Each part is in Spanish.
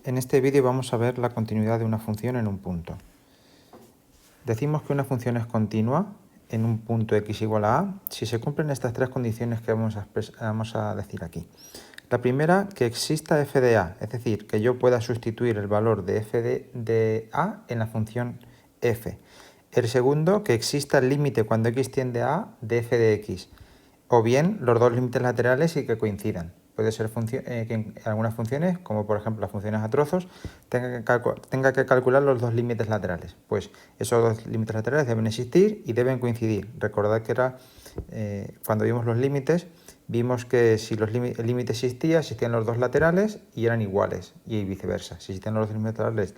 En este vídeo vamos a ver la continuidad de una función en un punto. Decimos que una función es continua en un punto x igual a a si se cumplen estas tres condiciones que vamos a decir aquí. La primera, que exista f de a, es decir, que yo pueda sustituir el valor de f de a en la función f. El segundo, que exista el límite cuando x tiende a a de f de x, o bien los dos límites laterales y que coincidan. Puede ser que en algunas funciones, como por ejemplo las funciones a trozos, tenga que calcular los dos límites laterales. Pues esos dos límites laterales deben existir y deben coincidir. Recordad que era cuando vimos los límites, vimos que si el límite existía, existían los dos laterales y eran iguales, y viceversa. Si existían los dos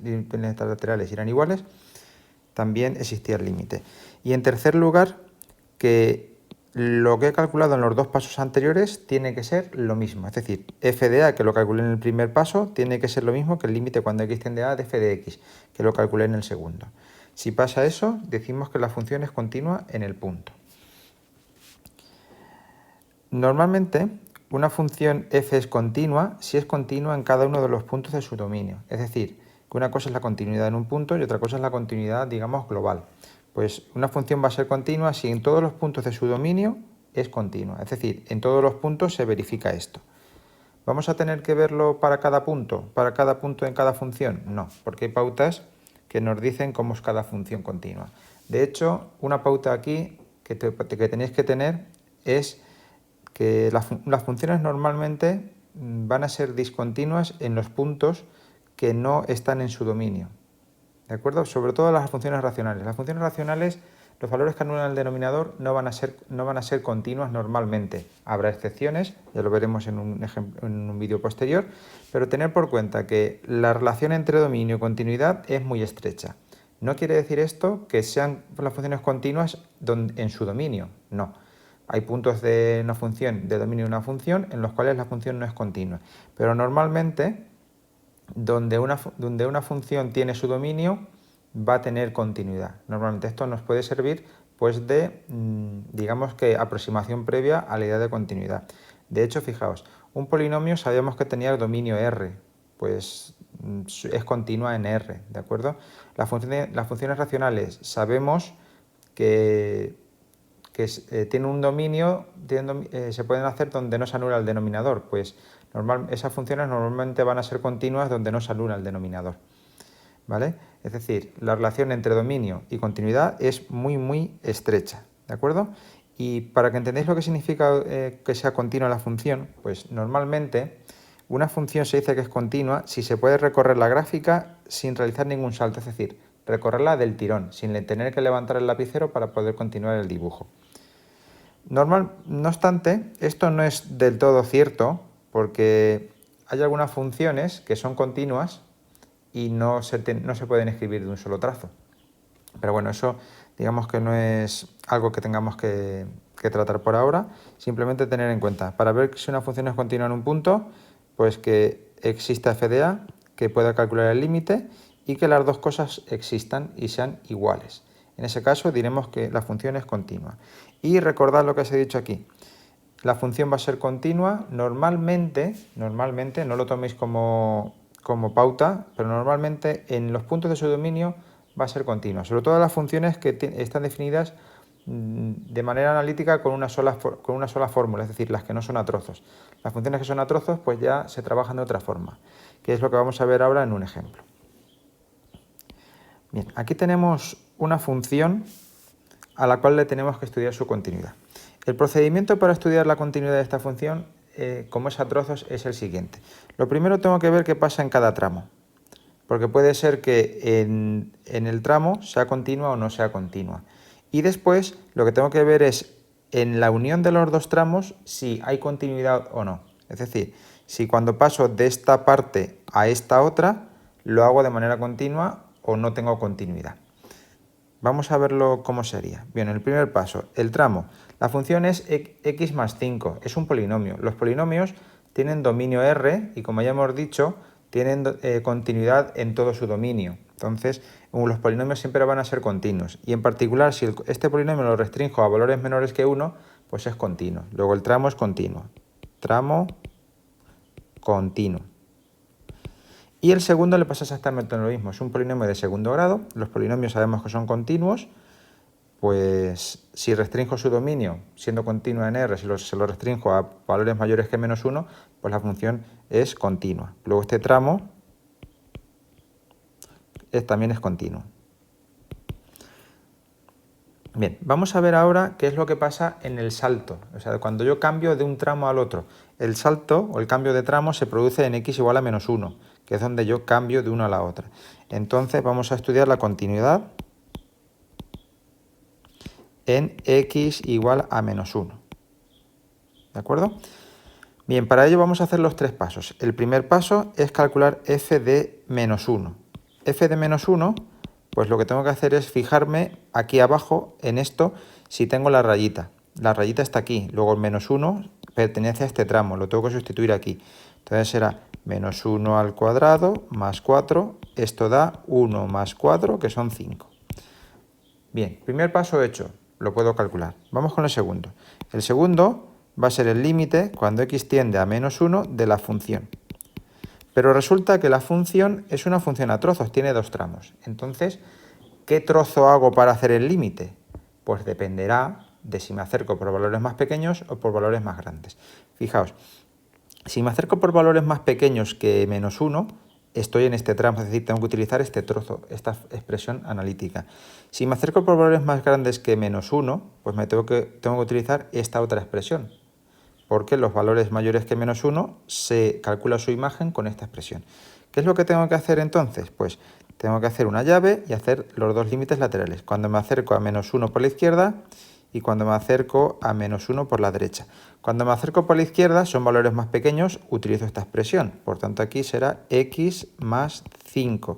límites laterales y eran iguales, también existía el límite. Y en tercer lugar, que lo que he calculado en los dos pasos anteriores tiene que ser lo mismo. Es decir, f de a, que lo calculé en el primer paso, tiene que ser lo mismo que el límite cuando x tiende a de f de x, que lo calculé en el segundo. Si pasa eso, decimos que la función es continua en el punto. Normalmente, una función f es continua si es continua en cada uno de los puntos de su dominio. Es decir, que una cosa es la continuidad en un punto y otra cosa es la continuidad, digamos, global. Pues una función va a ser continua si en todos los puntos de su dominio es continua. Es decir, en todos los puntos se verifica esto. ¿Vamos a tener que verlo para cada punto en cada función? No, porque hay pautas que nos dicen cómo es cada función continua. De hecho, una pauta aquí que tenéis que tener es que las funciones normalmente van a ser discontinuas en los puntos que no están en su dominio. ¿De acuerdo? Sobre todo las funciones racionales. Las funciones racionales, los valores que anulan el denominador no van a ser continuas normalmente. Habrá excepciones, ya lo veremos en un vídeo posterior, pero tener por cuenta que la relación entre dominio y continuidad es muy estrecha. No quiere decir esto que sean las funciones continuas en su dominio, no. Hay puntos de una función, de dominio de una función, en los cuales la función no es continua. Pero normalmente, donde una función tiene su dominio, va a tener continuidad. Normalmente esto nos puede servir pues de, digamos que, aproximación previa a la idea de continuidad. De hecho, fijaos, un polinomio sabíamos que tenía el dominio R, pues es continua en R, ¿de acuerdo? Las funciones racionales sabemos que tiene un dominio, se pueden hacer donde no se anula el denominador, pues esas funciones normalmente van a ser continuas donde no se anula el denominador, ¿vale? Es decir, la relación entre dominio y continuidad es muy, muy estrecha, ¿de acuerdo? Y para que entendáis lo que significa que sea continua la función, pues normalmente una función se dice que es continua si se puede recorrer la gráfica sin realizar ningún salto, es decir, recorrerla del tirón, sin tener que levantar el lapicero para poder continuar el dibujo. No obstante, esto no es del todo cierto porque hay algunas funciones que son continuas y no se pueden escribir de un solo trazo. Pero bueno, eso digamos que no es algo que tengamos que tratar por ahora, simplemente tener en cuenta, para ver si una función es continua en un punto, pues que exista f de a, que pueda calcular el límite y que las dos cosas existan y sean iguales. En ese caso diremos que la función es continua. Y recordad lo que os he dicho aquí. La función va a ser continua, normalmente, no lo toméis como pauta, pero normalmente en los puntos de su dominio va a ser continua. Sobre todo las funciones que están definidas de manera analítica con una sola fórmula, es decir, las que no son a trozos. Las funciones que son a trozos pues ya se trabajan de otra forma, que es lo que vamos a ver ahora en un ejemplo. Bien, aquí tenemos una función a la cual le tenemos que estudiar su continuidad. El procedimiento para estudiar la continuidad de esta función, como es a trozos, es el siguiente. Lo primero tengo que ver qué pasa en cada tramo, porque puede ser que en el tramo sea continua o no sea continua. Y después lo que tengo que ver es en la unión de los dos tramos si hay continuidad o no. Es decir, si cuando paso de esta parte a esta otra lo hago de manera continua o no tengo continuidad. Vamos a verlo cómo sería. Bien, el primer paso, el tramo. La función es x más 5, es un polinomio. Los polinomios tienen dominio R y, como ya hemos dicho, tienen continuidad en todo su dominio. Entonces, los polinomios siempre van a ser continuos. Y en particular, si este polinomio lo restringo a valores menores que 1, pues es continuo. Luego el tramo es continuo. Tramo continuo. Y el segundo le pasa exactamente lo mismo, es un polinomio de segundo grado, los polinomios sabemos que son continuos, pues si restringo su dominio siendo continua en R, se lo restringo a valores mayores que -1, pues la función es continua. Luego este tramo también es continuo. Bien, vamos a ver ahora qué es lo que pasa en el salto, o sea, cuando yo cambio de un tramo al otro. El salto o el cambio de tramo se produce en x igual a -1, que es donde yo cambio de una a la otra. Entonces vamos a estudiar la continuidad en x igual a -1. ¿De acuerdo? Bien, para ello vamos a hacer los tres pasos. El primer paso es calcular f de -1. F de -1, pues lo que tengo que hacer es fijarme aquí abajo en esto si tengo la rayita. La rayita está aquí, luego el -1 pertenece a este tramo, lo tengo que sustituir aquí. Entonces será -1 al cuadrado más 4, esto da 1 más 4, que son 5. Bien, primer paso hecho, lo puedo calcular. Vamos con el segundo. El segundo va a ser el límite cuando x tiende a -1 de la función. Pero resulta que la función es una función a trozos, tiene dos tramos. Entonces, ¿qué trozo hago para hacer el límite? Pues dependerá de si me acerco por valores más pequeños o por valores más grandes. Fijaos, si me acerco por valores más pequeños que -1, estoy en este tramo, es decir, tengo que utilizar este trozo, esta expresión analítica. Si me acerco por valores más grandes que -1, pues tengo que utilizar esta otra expresión, porque los valores mayores que -1 se calcula su imagen con esta expresión. ¿Qué es lo que tengo que hacer entonces? Pues tengo que hacer una llave y hacer los dos límites laterales, cuando me acerco a -1 por la izquierda y cuando me acerco a -1 por la derecha. Cuando me acerco por la izquierda son valores más pequeños, utilizo esta expresión, por tanto aquí será x más 5.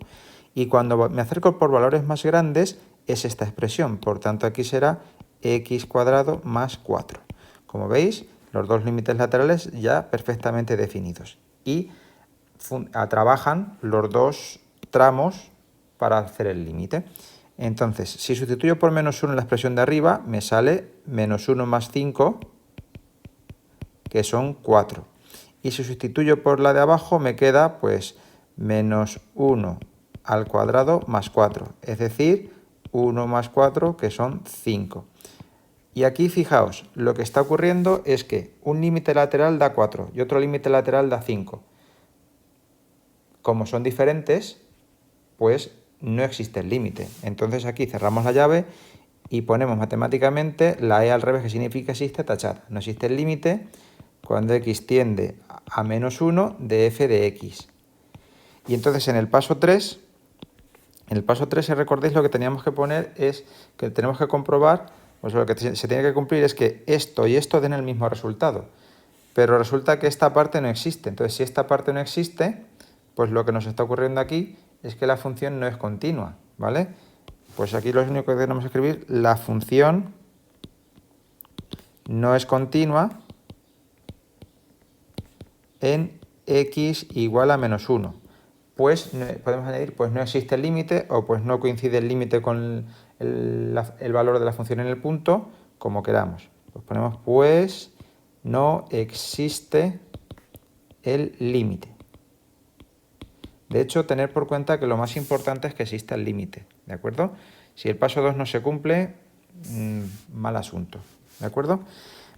Y cuando me acerco por valores más grandes es esta expresión, por tanto aquí será x cuadrado más 4. Como veis, los dos límites laterales ya perfectamente definidos y trabajan los dos tramos para hacer el límite. Entonces, si sustituyo por -1 en la expresión de arriba, me sale -1 más 5, que son 4. Y si sustituyo por la de abajo, me queda pues -1 al cuadrado más 4, es decir, 1 más 4, que son 5. Y aquí fijaos, lo que está ocurriendo es que un límite lateral da 4 y otro límite lateral da 5. Como son diferentes, pues no existe el límite. Entonces aquí cerramos la llave y ponemos matemáticamente la e al revés, que significa existe tachada. No existe el límite cuando x tiende a -1 de f de x. Y entonces en el paso 3, si recordéis, lo que teníamos que poner es que tenemos que comprobar, pues lo que se tiene que cumplir es que esto y esto den el mismo resultado. Pero resulta que esta parte no existe. Entonces, si esta parte no existe, pues lo que nos está ocurriendo aquí es que la función no es continua, ¿vale? Pues aquí lo único que tenemos que escribir, la función no es continua en x igual a -1. Pues podemos añadir, pues no existe el límite o pues no coincide el límite con el valor de la función en el punto, como queramos. Pues ponemos, pues no existe el límite. De hecho, tener por cuenta que lo más importante es que exista el límite, ¿de acuerdo? Si el paso 2 no se cumple, mal asunto, ¿de acuerdo?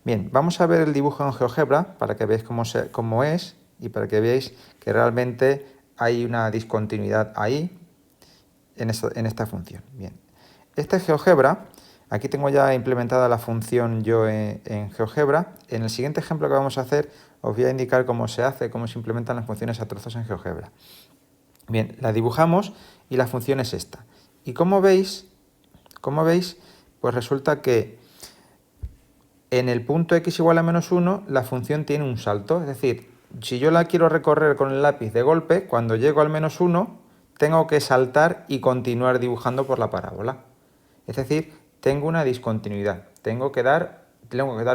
Bien, vamos a ver el dibujo en GeoGebra para que veáis cómo es y para que veáis que realmente hay una discontinuidad ahí en esta función. Bien, este GeoGebra, aquí tengo ya implementada la función yo en GeoGebra. En el siguiente ejemplo que vamos a hacer os voy a indicar cómo se hace, cómo se implementan las funciones a trozos en GeoGebra. Bien, la dibujamos y la función es esta. Y como veis, pues resulta que en el punto x igual a -1 la función tiene un salto. Es decir, si yo la quiero recorrer con el lápiz de golpe, cuando llego al -1 tengo que saltar y continuar dibujando por la parábola. Es decir, tengo una discontinuidad. Tengo que dar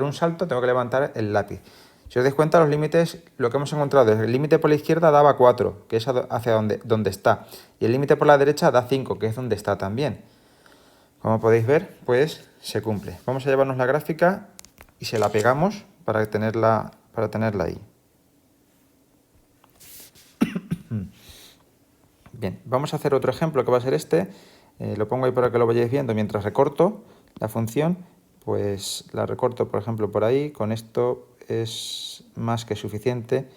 un salto, tengo que levantar el lápiz. Si os dais cuenta, los límites, lo que hemos encontrado es el límite por la izquierda daba 4, que es hacia donde está. Y el límite por la derecha da 5, que es donde está también. Como podéis ver, pues se cumple. Vamos a llevarnos la gráfica y se la pegamos para tenerla ahí. Bien, vamos a hacer otro ejemplo que va a ser este. Lo pongo ahí para que lo vayáis viendo mientras recorto la función. Pues la recorto, por ejemplo, por ahí. Con esto es más que suficiente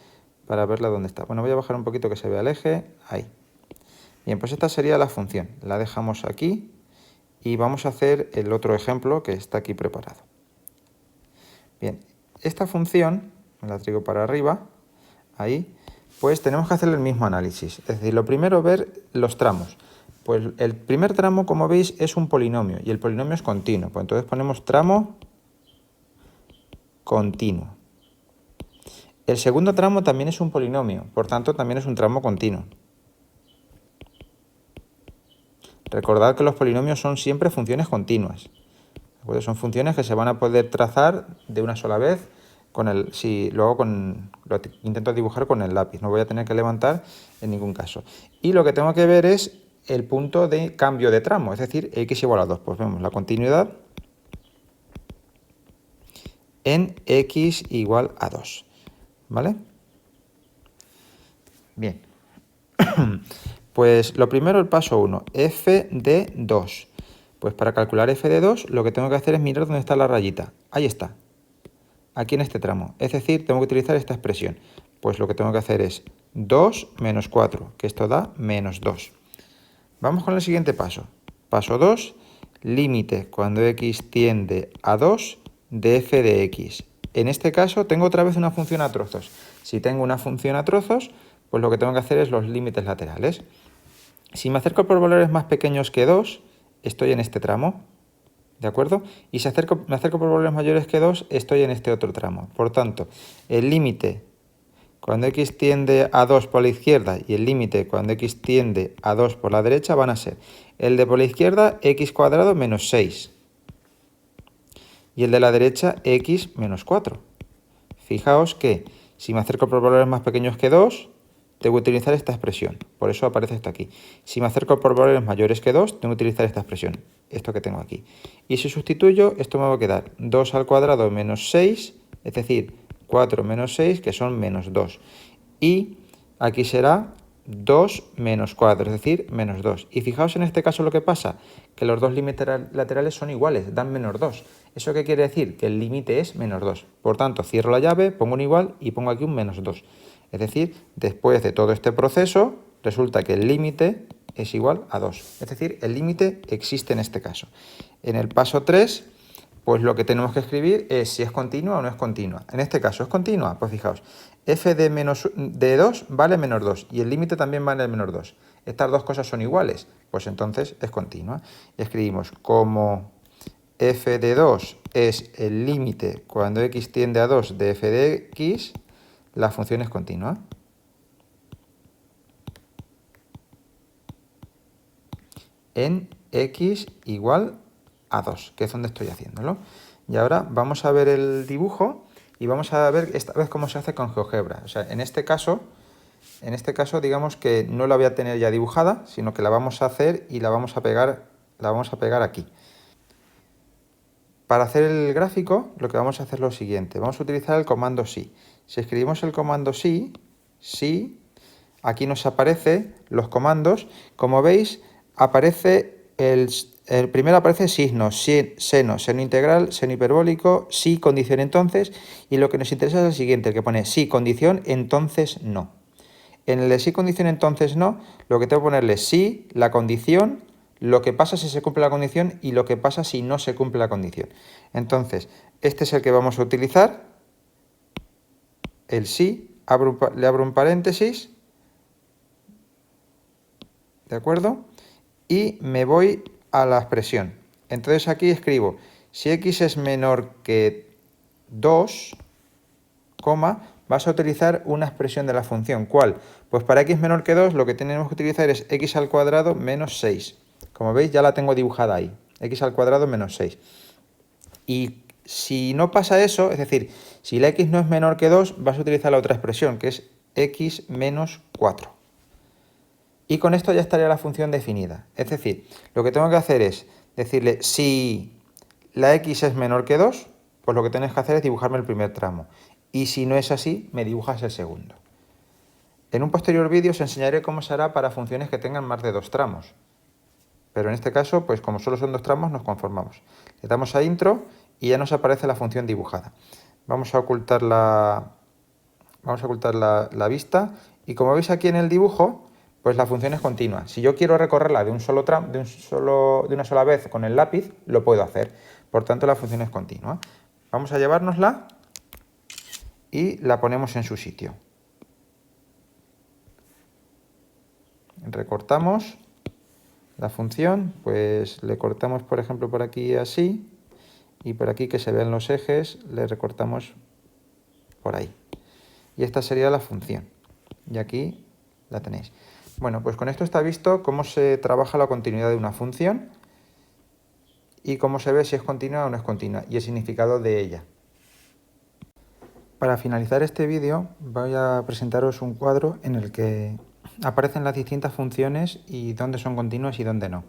para verla dónde está. Bueno, voy a bajar un poquito que se vea el eje. Ahí. Bien, pues esta sería la función. La dejamos aquí y vamos a hacer el otro ejemplo que está aquí preparado. Bien, esta función, la traigo para arriba, ahí, pues tenemos que hacer el mismo análisis. Es decir, lo primero ver los tramos. Pues el primer tramo, como veis, es un polinomio y el polinomio es continuo. Pues entonces ponemos tramo continuo. El segundo tramo también es un polinomio, por tanto también es un tramo continuo. Recordad que los polinomios son siempre funciones continuas. Son funciones que se van a poder trazar de una sola vez si lo intento dibujar con el lápiz, no voy a tener que levantar en ningún caso. Y lo que tengo que ver es el punto de cambio de tramo, es decir, x igual a 2. Pues vemos la continuidad en x igual a 2. ¿Vale? Bien. Pues lo primero, el paso 1, f de 2. Pues para calcular f de 2 lo que tengo que hacer es mirar dónde está la rayita. Ahí está. Aquí en este tramo. Es decir, tengo que utilizar esta expresión. Pues lo que tengo que hacer es 2 menos 4, que esto da menos 2. Vamos con el siguiente paso. Paso 2, límite cuando x tiende a 2 de f de x. En este caso tengo otra vez una función a trozos. Si tengo una función a trozos, pues lo que tengo que hacer es los límites laterales. Si me acerco por valores más pequeños que 2, estoy en este tramo. ¿De acuerdo? Y si me acerco por valores mayores que 2, estoy en este otro tramo. Por tanto, el límite cuando x tiende a 2 por la izquierda y el límite cuando x tiende a 2 por la derecha van a ser el de por la izquierda x cuadrado menos 6 y el de la derecha x menos 4. Fijaos que si me acerco por valores más pequeños que 2, tengo que utilizar esta expresión, por eso aparece esto aquí. Si me acerco por valores mayores que 2, tengo que utilizar esta expresión, esto que tengo aquí. Y si sustituyo, esto me va a quedar 2 al cuadrado menos 6, es decir, 4 menos 6, que son menos 2. Y aquí será 2 menos 4, es decir, menos 2. Y fijaos en este caso lo que pasa, que los dos límites laterales son iguales, dan menos 2. ¿Eso qué quiere decir? Que el límite es menos 2. Por tanto, cierro la llave, pongo un igual y pongo aquí un menos 2. Es decir, después de todo este proceso, resulta que el límite es igual a 2. Es decir, el límite existe en este caso. En el paso 3, pues lo que tenemos que escribir es si es continua o no es continua. En este caso, ¿es continua? Pues fijaos, f de 2 vale menos 2 y el límite también vale menos 2. Estas dos cosas son iguales, pues entonces es continua. Y escribimos como f de 2 es el límite cuando x tiende a 2 de f de x, la función es continua. En x igual a 2, que es donde estoy haciéndolo. Y ahora vamos a ver el dibujo y vamos a ver esta vez cómo se hace con GeoGebra. O sea, en este caso digamos que no la voy a tener ya dibujada, sino que la vamos a hacer y la vamos a pegar aquí. Para hacer el gráfico, lo que vamos a hacer es lo siguiente. Vamos a utilizar el comando sí. Si escribimos el comando sí, aquí nos aparecen los comandos. Como veis, aparece el primero aparece signo, seno, seno integral, seno hiperbólico, sí, condición entonces, y lo que nos interesa es el siguiente, el que pone sí, condición, entonces no. En el de sí, condición, entonces no, lo que tengo que ponerle es sí, la condición, lo que pasa si se cumple la condición y lo que pasa si no se cumple la condición. Entonces, este es el que vamos a utilizar, el sí, le abro un paréntesis, ¿de acuerdo? Y me voy a la expresión. Entonces aquí escribo, si x es menor que 2, vas a utilizar una expresión de la función. ¿Cuál? Pues para x menor que 2 lo que tenemos que utilizar es x al cuadrado menos 6. Como veis ya la tengo dibujada ahí, x al cuadrado menos 6. Y si no pasa eso, es decir, si la x no es menor que 2, vas a utilizar la otra expresión, que es x menos 4. Y con esto ya estaría la función definida. Es decir, lo que tengo que hacer es decirle si la x es menor que 2, pues lo que tienes que hacer es dibujarme el primer tramo. Y si no es así, me dibujas el segundo. En un posterior vídeo os enseñaré cómo se hará para funciones que tengan más de 2 tramos. Pero en este caso, pues como solo son 2 tramos, nos conformamos. Le damos a intro y ya nos aparece la función dibujada. Vamos a ocultar la vista y como veis aquí en el dibujo, pues la función es continua. Si yo quiero recorrerla de una sola vez con el lápiz, lo puedo hacer. Por tanto, la función es continua. Vamos a llevárnosla y la ponemos en su sitio. Recortamos la función, pues le cortamos por ejemplo por aquí así y por aquí que se vean los ejes le recortamos por ahí. Y esta sería la función. Y aquí la tenéis. Bueno, pues con esto está visto cómo se trabaja la continuidad de una función y cómo se ve si es continua o no es continua y el significado de ella. Para finalizar este vídeo voy a presentaros un cuadro en el que aparecen las distintas funciones y dónde son continuas y dónde no.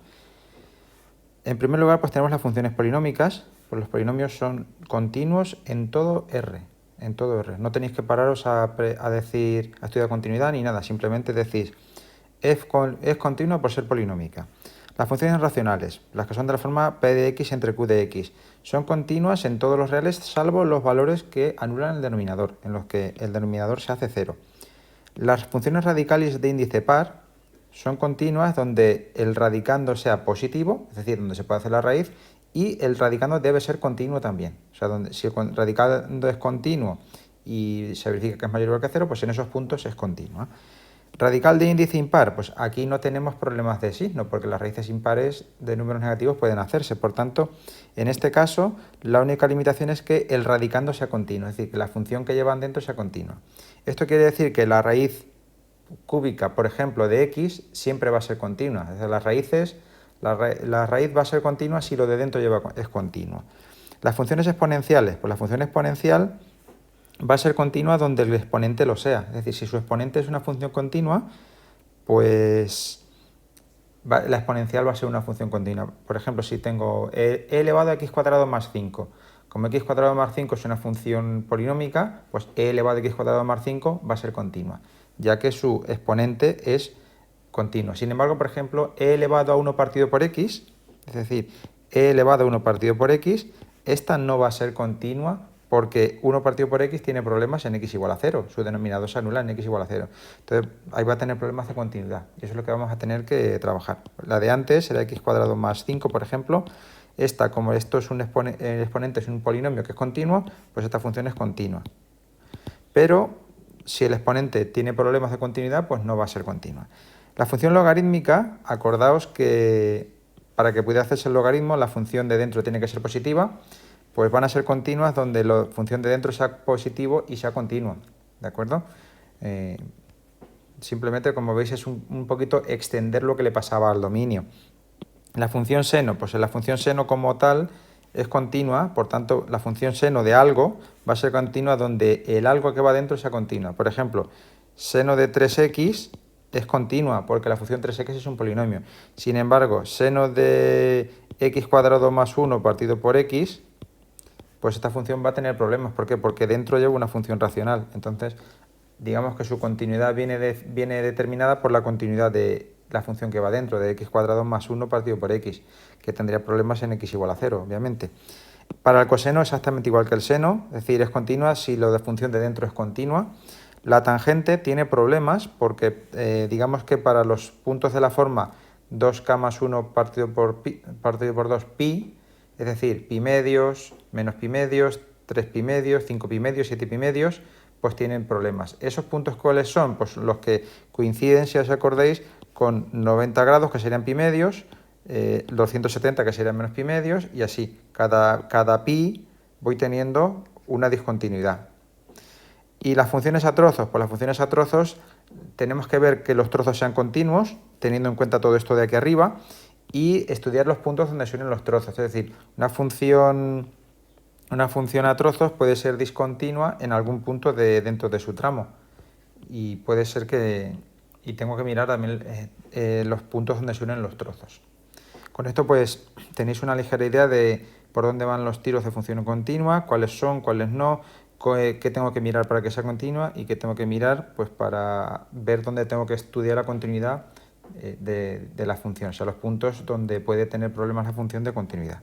En primer lugar, pues tenemos las funciones polinómicas, pues los polinomios son continuos en todo R, No tenéis que pararos a estudiar continuidad ni nada, simplemente decís es continua por ser polinómica. Las funciones racionales, las que son de la forma p de x entre q de x, son continuas en todos los reales salvo los valores que anulan el denominador, en los que el denominador se hace cero. Las funciones radicales de índice par son continuas donde el radicando sea positivo, es decir, donde se puede hacer la raíz, y el radicando debe ser continuo también. O sea, si el radicando es continuo y se verifica que es mayor o igual que cero, pues en esos puntos es continua. Radical de índice impar, pues aquí no tenemos problemas de signo, porque las raíces impares de números negativos pueden hacerse. Por tanto, en este caso, la única limitación es que el radicando sea continuo, es decir, que la función que llevan dentro sea continua. Esto quiere decir que la raíz cúbica, por ejemplo, de x, siempre va a ser continua. Es decir, la raíz va a ser continua si lo de dentro es continuo. Las funciones exponenciales, pues la función exponencial va a ser continua donde el exponente lo sea. Es decir, si su exponente es una función continua, pues la exponencial va a ser una función continua. Por ejemplo, si tengo e elevado a x cuadrado más 5, como x cuadrado más 5 es una función polinómica, pues e elevado a x cuadrado más 5 va a ser continua, ya que su exponente es continuo. Sin embargo, por ejemplo, e elevado a 1 partido por x, es decir, e elevado a 1 partido por x, esta no va a ser continua porque 1 partido por x tiene problemas en x igual a 0, su denominador se anula en x igual a 0. Entonces ahí va a tener problemas de continuidad y eso es lo que vamos a tener que trabajar. La de antes era x cuadrado más 5, por ejemplo. Esta, como esto es el exponente es un polinomio que es continuo, pues esta función es continua. Pero si el exponente tiene problemas de continuidad, pues no va a ser continua. La función logarítmica, acordaos que para que pueda hacerse el logaritmo, la función de dentro tiene que ser positiva, pues van a ser continuas donde la función de dentro sea positivo y sea continua, ¿de acuerdo? Simplemente, como veis, es un poquito extender lo que le pasaba al dominio. La función seno, pues la función seno como tal es continua, por tanto, la función seno de algo va a ser continua donde el algo que va dentro sea continua. Por ejemplo, seno de 3x es continua porque la función 3x es un polinomio. Sin embargo, seno de x cuadrado más 1 partido por x, pues esta función va a tener problemas. ¿Por qué? Porque dentro lleva una función racional. Entonces, digamos que su continuidad viene determinada por la continuidad de la función que va dentro, de x cuadrado más 1 partido por x, que tendría problemas en x igual a 0, obviamente. Para el coseno exactamente igual que el seno, es decir, es continua si lo de función de dentro es continua. La tangente tiene problemas porque digamos que para los puntos de la forma 2k más 1 partido por 2 pi, es decir, pi medios, menos pi medios, 3 pi medios, 5 pi medios, 7 pi medios, pues tienen problemas. ¿Esos puntos cuáles son? Pues los que coinciden, si os acordáis, con 90 grados, que serían pi medios, 270, que serían menos pi medios, y así. Cada pi voy teniendo una discontinuidad. Y las funciones a trozos, pues las funciones a trozos tenemos que ver que los trozos sean continuos, teniendo en cuenta todo esto de aquí arriba, y estudiar los puntos donde se unen los trozos. Es decir, una función a trozos puede ser discontinua en algún punto dentro de su tramo. Y puede ser que... Y tengo que mirar también los puntos donde se unen los trozos. Con esto pues tenéis una ligera idea de por dónde van los tiros de función continua, cuáles son, cuáles no, qué tengo que mirar para que sea continua y qué tengo que mirar pues para ver dónde tengo que estudiar la continuidad de la función, o sea, los puntos donde puede tener problemas la función de continuidad.